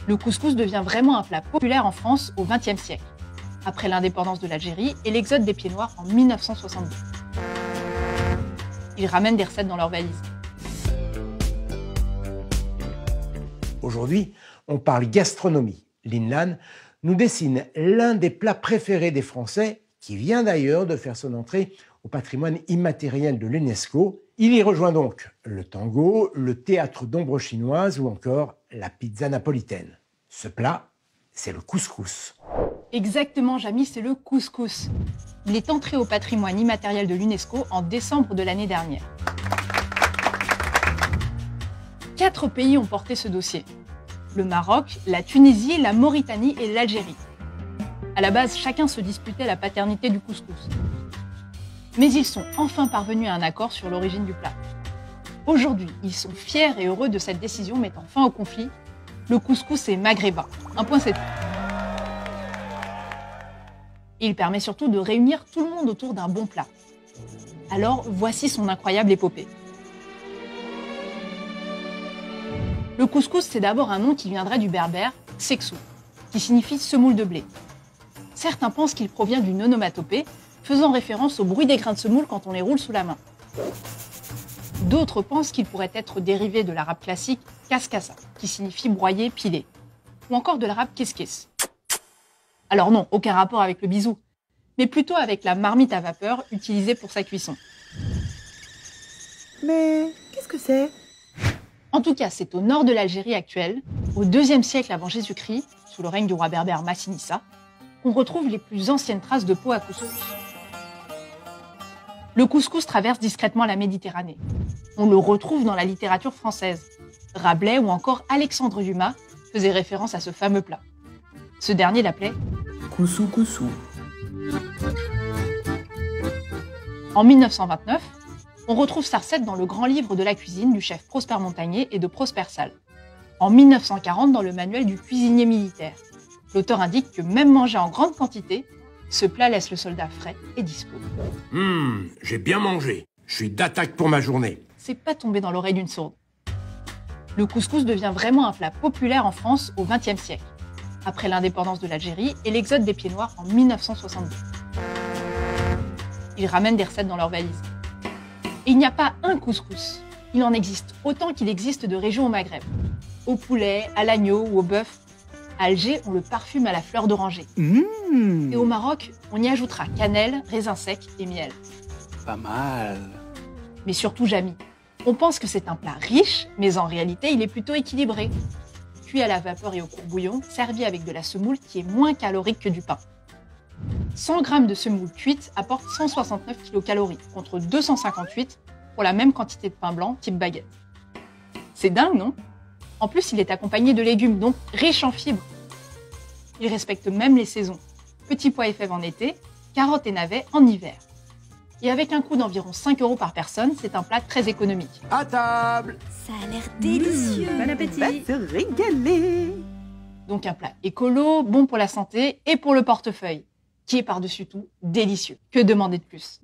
Le couscous devient vraiment un plat populaire en France au XXe siècle, après l'indépendance de l'Algérie et l'exode des Pieds Noirs en 1962. Ils ramènent des recettes dans leurs valises. Aujourd'hui, on parle gastronomie. Lin Lan nous dessine l'un des plats préférés des Français, qui vient d'ailleurs de faire son entrée au patrimoine immatériel de l'UNESCO. Il y rejoint donc le tango, le théâtre d'ombre chinoise ou encore la pizza napolitaine. Ce plat, c'est le couscous. Exactement, Jamy, c'est le couscous. Il est entré au patrimoine immatériel de l'UNESCO en décembre de l'année dernière. 4 pays ont porté ce dossier. Le Maroc, la Tunisie, la Mauritanie et l'Algérie. À la base, chacun se disputait la paternité du couscous. Mais ils sont enfin parvenus à un accord sur l'origine du plat. Aujourd'hui, ils sont fiers et heureux de cette décision mettant fin au conflit. Le couscous est maghrébin. Un point, c'est tout. Et il permet surtout de réunir tout le monde autour d'un bon plat. Alors, voici son incroyable épopée. Le couscous, c'est d'abord un nom qui viendrait du berbère « seksou », qui signifie semoule de blé. Certains pensent qu'il provient d'une onomatopée, faisant référence au bruit des grains de semoule quand on les roule sous la main. D'autres pensent qu'il pourrait être dérivé de l'arabe classique « kaskasa », qui signifie broyer, piler, ou encore de l'arabe « kiskis ». Alors non, aucun rapport avec le bisou, mais plutôt avec la marmite à vapeur utilisée pour sa cuisson. Mais qu'est-ce que c'est ? En tout cas, c'est au nord de l'Algérie actuelle, au IIe siècle avant Jésus-Christ, sous le règne du roi berbère Massinissa, qu'on retrouve les plus anciennes traces de peau à couscous. Le couscous traverse discrètement la Méditerranée. On le retrouve dans la littérature française. Rabelais ou encore Alexandre Dumas faisaient référence à ce fameux plat. Ce dernier l'appelait Coussou coussou. En 1929, on retrouve sa recette dans le grand livre de la cuisine du chef Prosper Montagné et de Prosper Salle. En 1940, dans le manuel du cuisinier militaire. L'auteur indique que même mangé en grande quantité, ce plat laisse le soldat frais et dispo. J'ai bien mangé. Je suis d'attaque pour ma journée. C'est pas tombé dans l'oreille d'une sourde. Le couscous devient vraiment un plat populaire en France au XXe siècle, après l'indépendance de l'Algérie et l'exode des Pieds Noirs en 1962. Ils ramènent des recettes dans leurs valises. Et il n'y a pas un couscous. Il en existe autant qu'il existe de régions au Maghreb. Au poulet, à l'agneau ou au bœuf. À Alger, on le parfume à la fleur d'oranger. Et au Maroc, on y ajoutera cannelle, raisins secs et miel. Pas mal. Mais surtout Jamy. On pense que c'est un plat riche, mais en réalité, il est plutôt équilibré. Cuit à la vapeur et au courbouillon, servi avec de la semoule qui est moins calorique que du pain. 100 g de semoule cuite apporte 169 kcal, contre 258 pour la même quantité de pain blanc type baguette. C'est dingue, non ? En plus, il est accompagné de légumes, donc riche en fibres. Il respecte même les saisons. Petits pois et fèves en été, carottes et navets en hiver. Et avec un coût d'environ 5 € par personne, c'est un plat très économique. À table! Ça a l'air délicieux. Bon appétit. Va se régaler. Donc un plat écolo, bon pour la santé et pour le portefeuille, qui est par-dessus tout délicieux. Que demander de plus ?